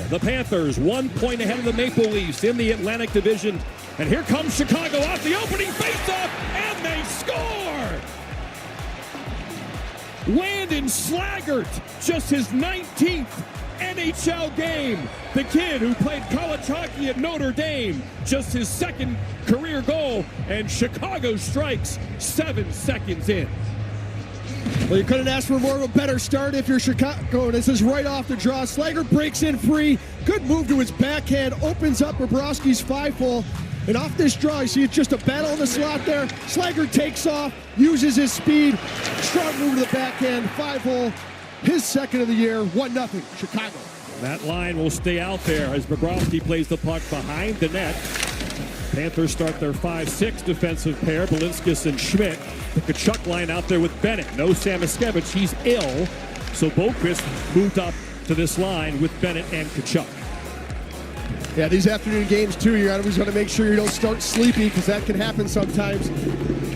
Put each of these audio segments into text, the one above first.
The Panthers 1 point ahead of the Maple Leafs in the Atlantic Division. And here comes Chicago off the opening faceoff, and they score! Landon Slaggert, just his 19th NHL game. The kid who played college hockey at Notre Dame, just his second career goal, and Chicago strikes 7 seconds in. Well, you couldn't ask for more of a better start if you're Chicago. This is right off the draw. Slaggert breaks in free. Good move to his backhand. Opens up Bobrovsky's 5-hole. And off this draw, you see it's just a battle in the slot there. Slaggert takes off, uses his speed. Strong move to the backhand. 5-hole. His second of the year. 1-0 Chicago. That line will stay out there as Bobrovsky plays the puck behind the net. Panthers start their 5-6 defensive pair, Balinskis and Schmidt. The Kachuk line out there with Bennett. No Samoskevich, he's ill. So Boquist moved up to this line with Bennett and Kachuk. Yeah, these afternoon games too, you're always going to make sure you don't start sleepy because that can happen sometimes.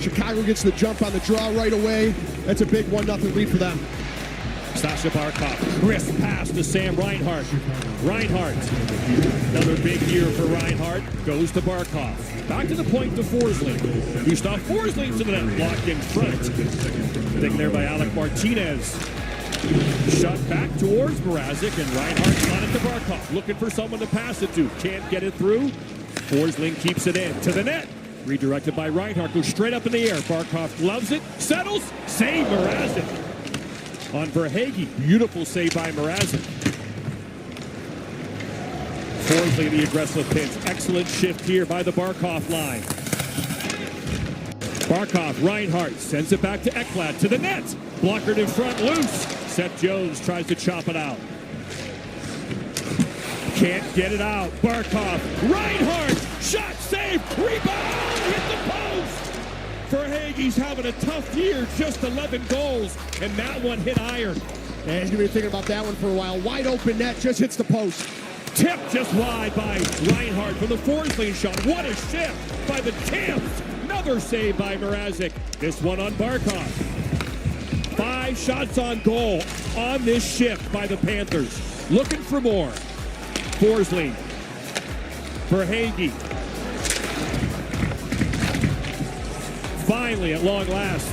Chicago gets the jump on the draw right away. That's a big 1-0 lead for them. Sasha Barkov, crisp pass to Sam Reinhart. Reinhart, another big year for Reinhart, goes to Barkov. Back to the point to Forsling. Gustav Forsling to the net, blocked in front. Thing there by Alec Martinez. Shot back towards Mrazek, and Reinhart's on it to Barkov. Looking for someone to pass it to. Can't get it through. Forsling keeps it in to the net. Redirected by Reinhart, goes straight up in the air. Barkov gloves it, settles, save Mrazek. On Verhaeghe, beautiful save by Mrazek. Forsling the aggressive pinch. Excellent shift here by the Barkov line. Barkov, Reinhart sends it back to Ekblad to the net. Blockered in front, loose. Seth Jones tries to chop it out. Can't get it out. Barkov, Reinhart, shot, save, rebound, hit the post. Verhaeghe's having a tough year, just 11 goals, and that one hit iron. And he's going to be thinking about that one for a while. Wide open net, just hits the post. Tip just wide by Reinhart for the Forsling shot. What a shift by the Tamps. Another save by Mrazek. This one on Barkov. 5 shots on goal on this shift by the Panthers. Looking for more. Forsling. Verhaeghe. Finally, at long last,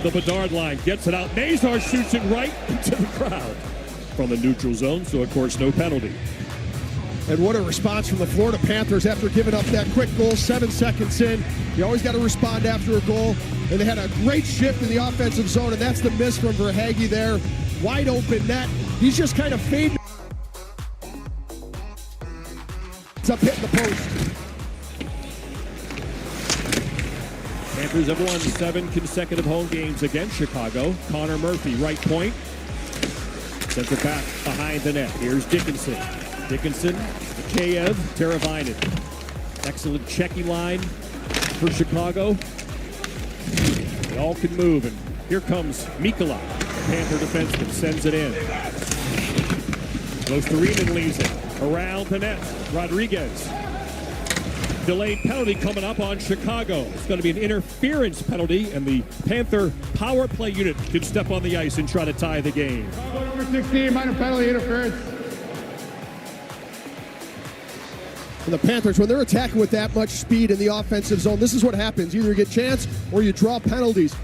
the Bedard line gets it out. Nazar shoots it right into the crowd from the neutral zone, so of course no penalty. And what a response from the Florida Panthers after giving up that quick goal 7 seconds in. You always got to respond after a goal. And they had a great shift in the offensive zone, and that's the miss from Verhaeghe there. Wide open net. He's just kind of fading. It's up hitting the post. Panthers have won 7 consecutive home games against Chicago. Connor Murphy, right point. Sends it back behind the net. Here's Dickinson. Dickinson, Mikheyev, Teravainen. Excellent checking line for Chicago. They all can move, and here comes Mikkola. Panther defenseman sends it in. Goes to Riemann, leaves it. Around the net, Rodriguez. Delayed penalty coming up on Chicago. It's going to be an interference penalty, and the Panther power play unit can step on the ice and try to tie the game. Number 16, minor penalty, interference. And the Panthers, when they're attacking with that much speed in the offensive zone, this is what happens. Either you get chance or you draw penalties.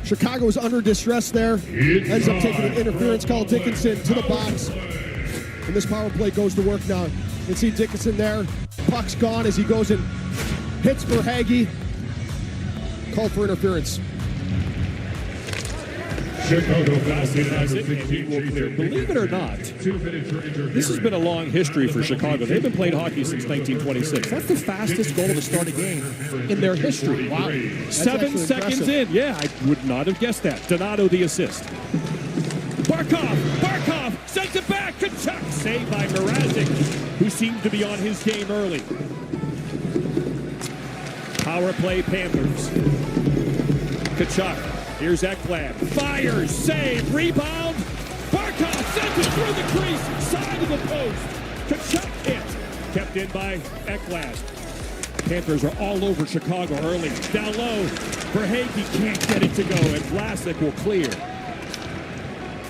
Chicago's under distress there. Ends up taking an interference call. Dickinson to the box. And this power play goes to work now. You can see Dickinson there. Puck's gone as he goes and hits Verhaeghe. Called for interference. Chicago believe it or not, this has been a long history for Chicago. They've been playing hockey since 1926. That's the fastest goal to start a game in their history. Wow. 7 seconds in. Yeah, I would not have guessed that. Donato the assist. Barkov sends it back. Kachuk saved by Mrazek, who seemed to be on his game early. Power play Panthers. Kachuk. Here's Ekblad. Fires, save, rebound. Barkov sends it through the crease, side of the post. Kachuk hit. Kept in by Ekblad. Panthers are all over Chicago early. Down low. Verhaeghe can't get it to go, and Vlasic will clear.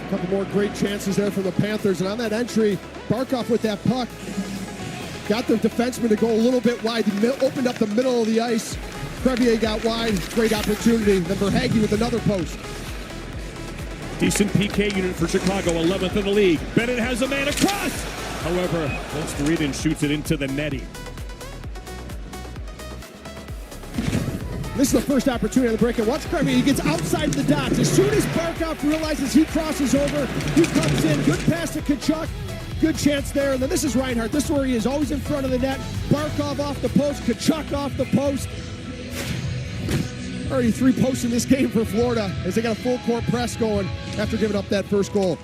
A couple more great chances there from the Panthers. And on that entry, Barkov with that puck got the defenseman to go a little bit wide. He opened up the middle of the ice. Crevier got wide. Great opportunity. Then Verhaeghe with another post. Decent PK unit for Chicago, 11th in the league. Bennett has a man across. However, Kosteriden shoots it into the netting. This is the first opportunity on the break. And watch Crevier. He gets outside the dots. As soon as Barkov realizes he crosses over, he comes in. Good pass to Tkachuk. Good chance there. And then this is Reinhart. This is where he is, always in front of the net. Barkov off the post. Tkachuk off the post. Already 3 posts in this game for Florida as they got a full court press going after giving up that first goal.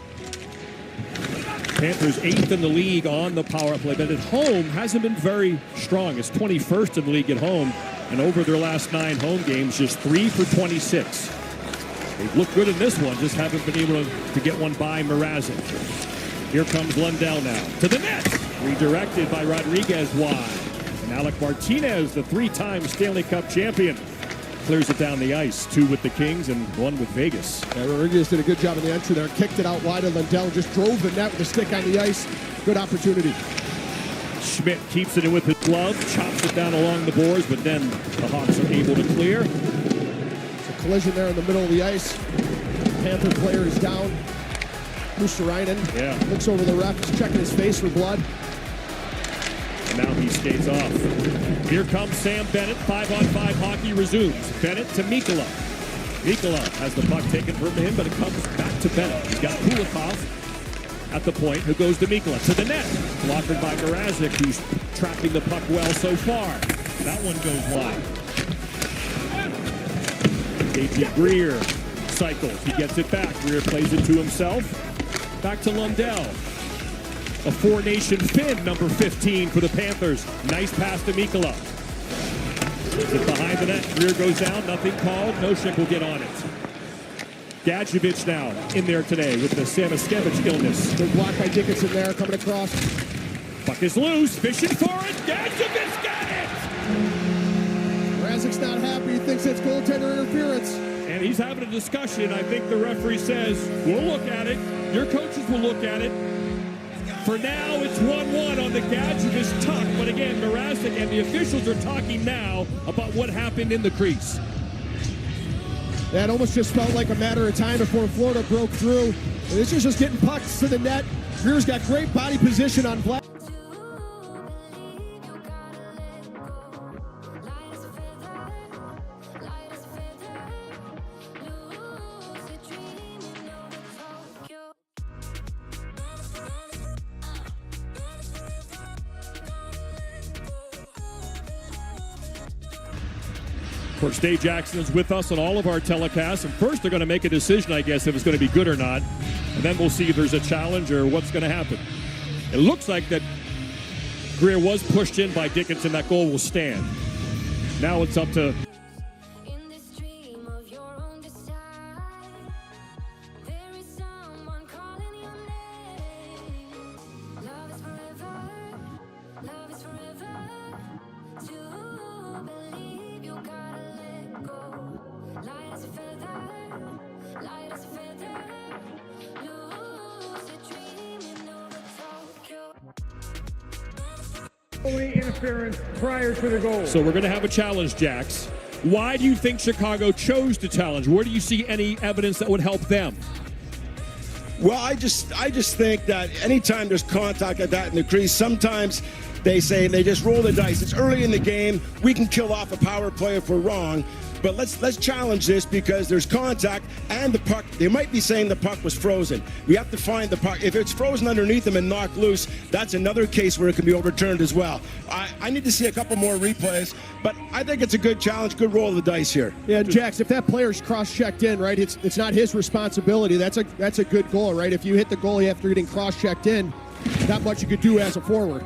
Panthers 8th in the league on the power play, but at home hasn't been very strong. It's 21st in the league at home, and over their last 9 home games, just 3 for 26. They've looked good in this one, just haven't been able to get one by Mrazek. Here comes Lundell now to the net, redirected by Rodriguez wide. And Alec Martinez, the 3-time Stanley Cup champion, clears it down the ice. 2 with the Kings and 1 with Vegas. Yeah, Rodriguez did a good job in the entry there. Kicked it out wide of Lundell. Just drove the net with a stick on the ice. Good opportunity. Schmidt keeps it in with his glove, chops it down along the boards, but then the Hawks are able to clear. It's a collision there in the middle of the ice. Panther player is down. Musterinen looks over the ref. He's checking his face for blood. Now he skates off. Here comes Sam Bennett. 5-on-5 hockey resumes. Bennett to Mikkola. Mikkola has the puck taken from him, but it comes back to Bennett. He's got Kulikov at the point, who goes to Mikkola. To the net. Blocked by Mrazek, who's tracking the puck well so far. That one goes wide. KG Greer cycles. He gets it back. Greer plays it to himself. Back to Lundell. A 4-nation Finn, number 15 for the Panthers. Nice pass to Mikkola. It's behind the net. Greer goes down. Nothing called. Noshik will get on it. Gadjevich now in there today with the Samaskevich illness. Good block by Dickinson there coming across. Puck is loose. Fishing for it. Gadjevich got it! Mrazek's not happy. He thinks it's goaltender interference. And he's having a discussion. I think the referee says, we'll look at it. Your coaches will look at it. For now, it's 1-1 on the Gadjevich tuck. But again, Mrazek and the officials are talking now about what happened in the crease. That almost just felt like a matter of time before Florida broke through. And this is just getting pucks to the net. Greer's got great body position on Black. Of course, Dave Jackson is with us on all of our telecasts. And first, they're going to make a decision, I guess, if it's going to be good or not. And then we'll see if there's a challenge or what's going to happen. It looks like that Greer was pushed in by Dickinson. That goal will stand. Now it's up to... interference prior to the goal. So we're going to have a challenge, Jax. Why do you think Chicago chose to challenge? Where do you see any evidence that would help them? Well, I just think that anytime there's contact like that in the crease, sometimes they say they just roll the dice. It's early in the game. We can kill off a power play if we're wrong. But let's challenge this because there's contact and the puck. They might be saying the puck was frozen. We have to find the puck. If it's frozen underneath them and knocked loose, that's another case where it can be overturned as well. I need to see a couple more replays, but I think it's a good challenge, good roll of the dice here. Yeah, Jax, if that player's cross-checked in, right, it's not his responsibility. That's a good goal, right? If you hit the goalie after getting cross-checked in, not much you could do as a forward.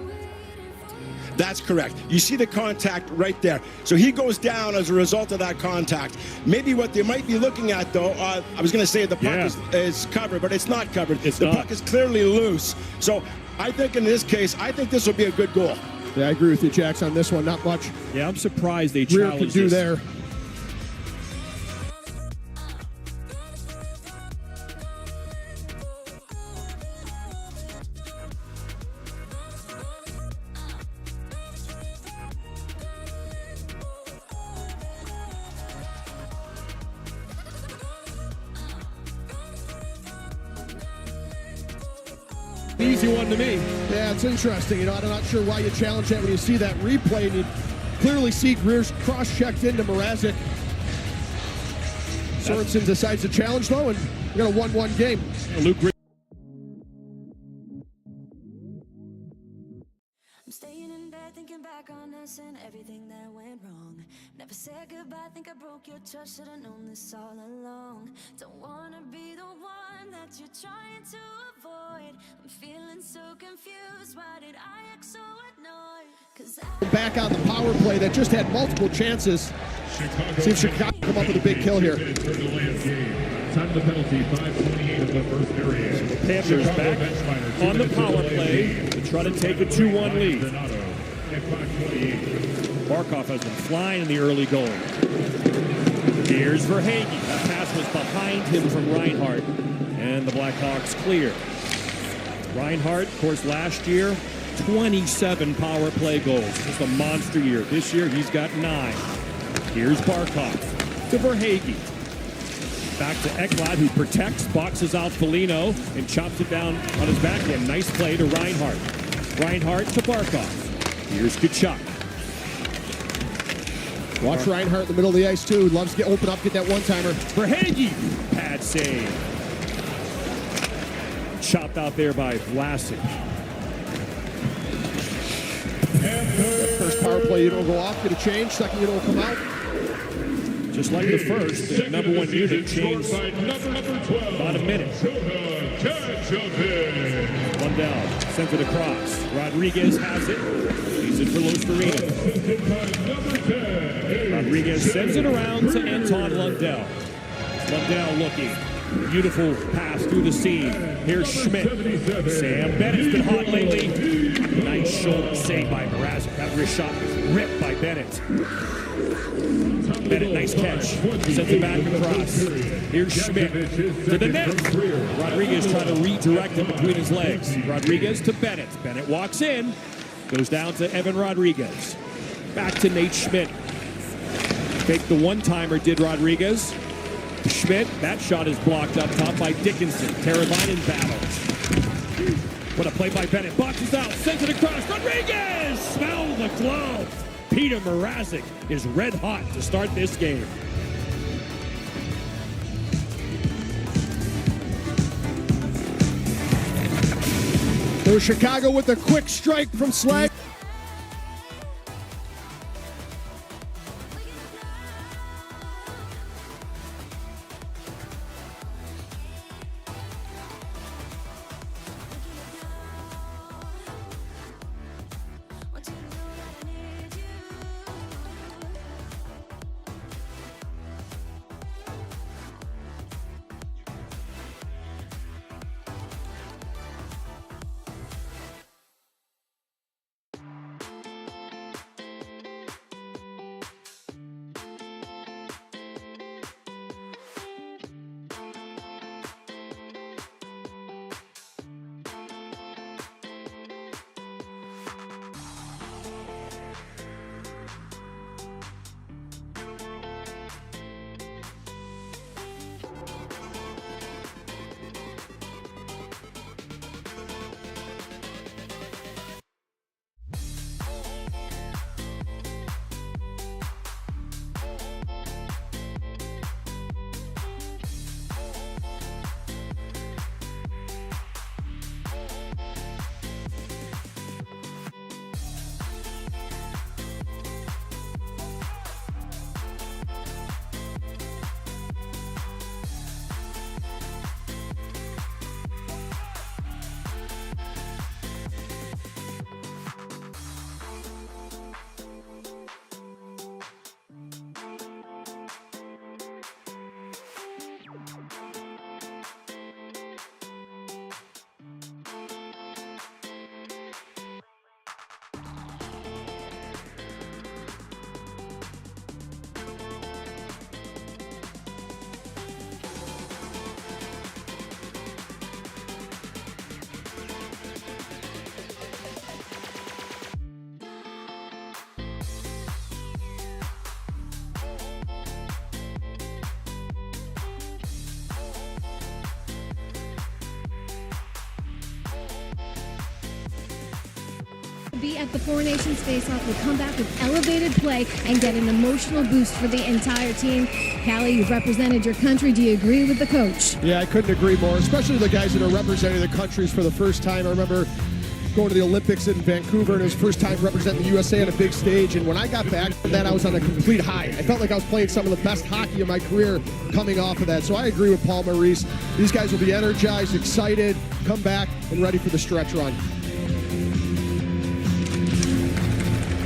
That's correct. You see the contact right there. So he goes down as a result of that contact. Maybe what they might be looking at, though, I was going to say the puck is covered, but it's not covered. The puck is clearly loose. So I think in this case, I think this will be a good goal. Yeah, I agree with you, Jax, on this one. Not much. Yeah, I'm surprised they Greer challenged could do this. there. Easy one to me. Yeah, it's interesting. I'm not sure why you challenge that when you see that replay and you clearly see Greer's cross-checked into Mrazek. Sorensen decides to challenge, though, and we got a 1-1 game. Luke Greer. I'm staying in bed thinking back on us and everything that went wrong. Never said goodbye, think I broke your trust, should've known this all along. Don't wanna be the one that you're trying to avoid. I'm feeling so confused, why did I act so annoyed? Back on the power play that just had multiple chances. See if Chicago come up with a big kill here. Time of the penalty, 5:28 of the first period. The Panthers back on the power play to try to take a 2-1 lead. Barkov has been flying in the early going. Here's Verhaeghe. That pass was behind him from Reinhart, and the Blackhawks clear. Reinhart, of course, last year, 27 power play goals. Just a monster year. This year, he's got 9. Here's Barkov to Verhaeghe. Back to Ekblad, who protects, boxes out Foligno, and chops it down on his backhand. Nice play to Reinhart. Reinhart to Barkov. Here's Kachuk. Watch Reinhart in the middle of the ice, too. Loves to open up, get that one-timer. Verhaeghe. Pad save. Chopped out there by Vlasic. First power play, you don't go off, get a change. Second, you don't come out. Just like the first, the number 1 unit changed about a minute. One down, sends it across. Rodriguez has it. Leaves it for Los Farinas. Rodriguez sends it around to Anton Lundell. Lundell looking. Beautiful pass through the seam. Here's Schmidt. Sam Bennett's been hot lately. Nice shoulder save by Mrazek. That wrist shot was ripped by Bennett. Bennett, nice catch. Sends it back across. Here's Schmidt to the net. Rodriguez trying to redirect it between his legs. Rodriguez to Bennett. Bennett walks in. Goes down to Evan Rodriguez. Back to Nate Schmidt. Take the one-timer, did Rodriguez. Schmidt, that shot is blocked up top by Dickinson. Teravainen battles. What a play by Bennett. Boxes out, sends it across. Rodriguez! Smell the glove. Peter Mrazek is red hot to start this game. There's Chicago with a quick strike from Slag. be at the Four Nations face-off will come back with elevated play and get an emotional boost for the entire team. Callie, you've represented your country. Do you agree with the coach? Yeah, I couldn't agree more, especially the guys that are representing the countries for the first time. I remember going to the Olympics in Vancouver, and it was the first time representing the USA on a big stage. And when I got back from that, I was on a complete high. I felt like I was playing some of the best hockey of my career coming off of that. So I agree with Paul Maurice. These guys will be energized, excited, come back, and ready for the stretch run.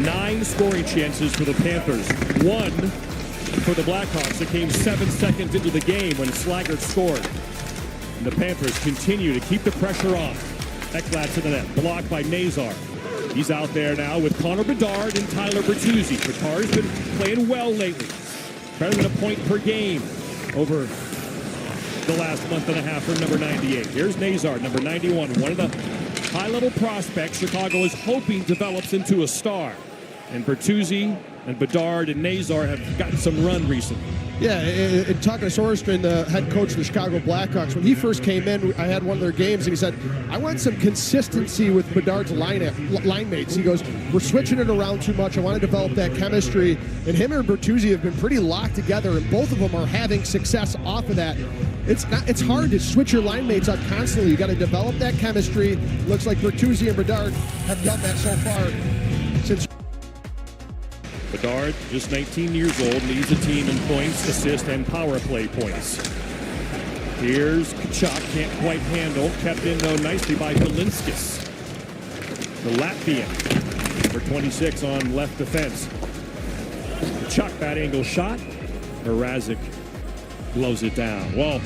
9 scoring chances for the Panthers. 1 for the Blackhawks. It came 7 seconds into the game when Slaggert scored. And the Panthers continue to keep the pressure on. Ekblad to the net, blocked by Nazar. He's out there now with Connor Bedard and Tyler Bertuzzi. Bedard's been playing well lately. Better than a point per game over the last month and a half for number 98. Here's Nazar, number 91, one of the high-level prospects Chicago is hoping develops into a star. And Bertuzzi and Bedard and Nazar have gotten some run recently. Yeah, and talking to Sorensen, the head coach of the Chicago Blackhawks, when he first came in, I had one of their games, and he said, I want some consistency with Bedard's line mates. He goes, we're switching it around too much. I want to develop that chemistry. And him and Bertuzzi have been pretty locked together, and both of them are having success off of that. It's hard to switch your line mates up constantly. You got to develop that chemistry. Looks like Bertuzzi and Bedard have done that so far since. Bedard, just 19 years old, leads the team in points, assists, and power play points. Here's Kachuk, can't quite handle. Kept in, though, nicely by Belinskis. The Latvian, number 26 on left defense. Kachuk, bad angle shot. Mrazek blows it down. Well,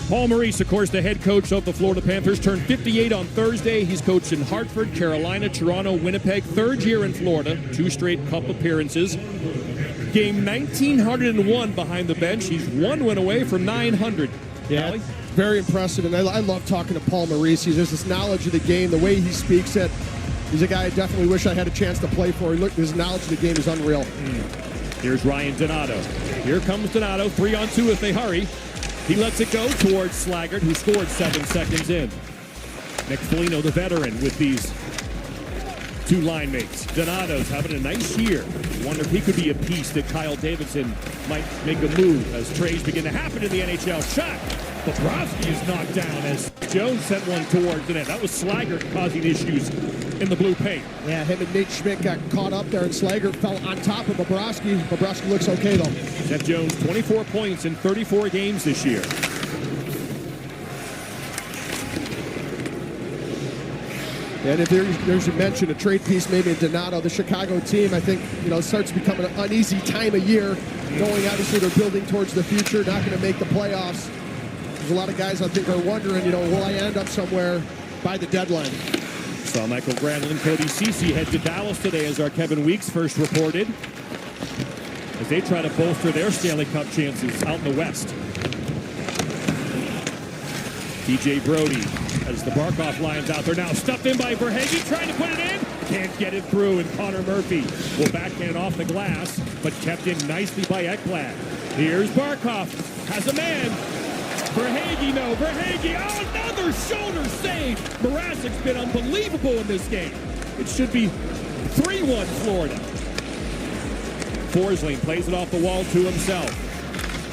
Paul Maurice, of course, the head coach of the Florida Panthers, turned 58 on Thursday. He's coached in Hartford, Carolina, Toronto, Winnipeg. 3rd year in Florida, 2 straight cup appearances. Game 1901 behind the bench. He's 1 win away from 900. Yeah, Allie? very impressive, and I love talking to Paul Maurice. He's just this knowledge of the game, the way he speaks it. He's a guy I definitely wish I had a chance to play for. Look, his knowledge of the game is unreal. Here's Ryan Donato. Here comes Donato, 3-on-2 if they hurry. He lets it go towards Slaggert, who scored 7 seconds in. Nick Foligno, the veteran, with these 2 line mates. Donato's having a nice year. Wonder if he could be a piece that Kyle Davidson might make a move as trades begin to happen in the NHL. Shot. Bobrovsky is knocked down as Jones sent one towards the net. That was Slaggert causing issues in the blue paint. Yeah, him and Nate Schmidt got caught up there, and Slaggert fell on top of Bobrovsky. Bobrovsky looks okay, though. Seth Jones, 24 points in 34 games this year. And if there's you mentioned a trade piece maybe in Donato, the Chicago team, I think, starts becoming an uneasy time of year. Going, obviously, they're building towards the future, not going to make the playoffs. There's a lot of guys I think are wondering, will I end up somewhere by the deadline? Saw Michael Granlund and Cody Ceci head to Dallas today, as our Kevin Weeks first reported, as they try to bolster their Stanley Cup chances out in the West. TJ Brody, as the Barkov line's out there now, stuffed in by Verhaeghe, trying to put it in. Can't get it through, and Connor Murphy will backhand it off the glass, but kept in nicely by Ekblad. Here's Barkov, has a man. Verhaeghe, no. Verhaeghe, another shoulder save. Mrazek's been unbelievable in this game. It should be 3-1 Florida. Forsling plays it off the wall to himself.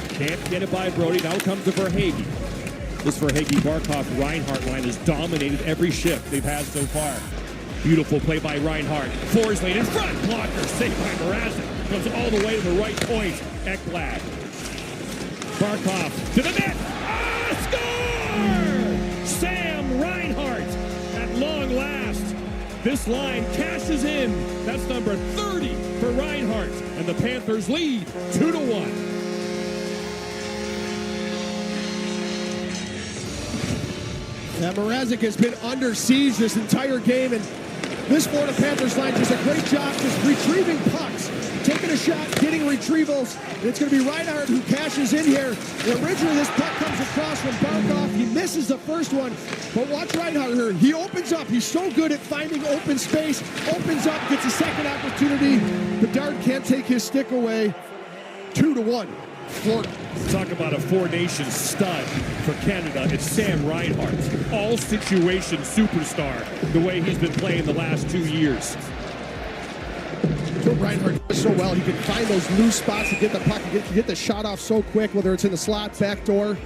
Can't get it by Brody. Now comes to Verhaeghe. This Verhaeghe-Barkov-Reinhart line has dominated every shift they've had so far. Beautiful play by Reinhart. Forsling in front. Blocker saved by Mrazek. Goes all the way to the right point. Ekblad. Barkov to the net. Score! Sam Reinhart at long last. This line cashes in. That's number 30 for Reinhart. And the Panthers lead 2-1. Yeah, Mrazek has been under siege this entire game, and this Florida Panthers line does a great job just retrieving pucks, taking a shot, getting retrievals, and it's going to be Reinhart who cashes in here. And originally, this puck comes across from Barkov. He misses the first one, but watch Reinhart here. He opens up. He's so good at finding open space, opens up, gets a second opportunity. Bedard can't take his stick away. 2-1. Florida. Talk about a four-nation stud for Canada. It's Sam Reinhart, all-situation superstar, the way he's been playing the last 2 years. What Reinhart does so well, he can find those loose spots to get the puck, get the shot off so quick, whether it's in the slot, back door.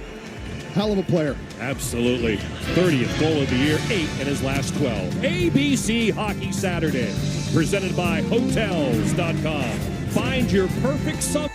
Hell of a player. Absolutely. 30th goal of the year, 8 in his last 12. ABC Hockey Saturday, presented by Hotels.com. Find your perfect summer.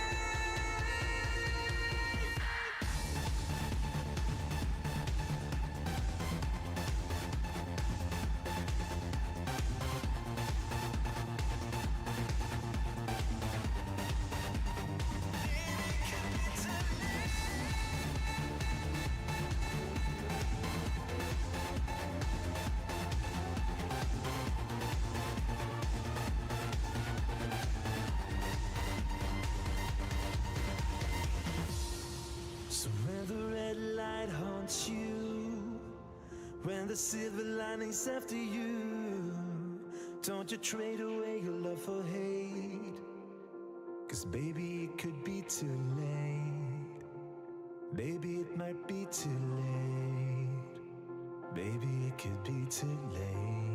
So when the red light haunts you, when the silver lining's after you, don't you trade away your love for hate, 'cause baby it could be too late. Baby it might be too late. Baby it could be too late.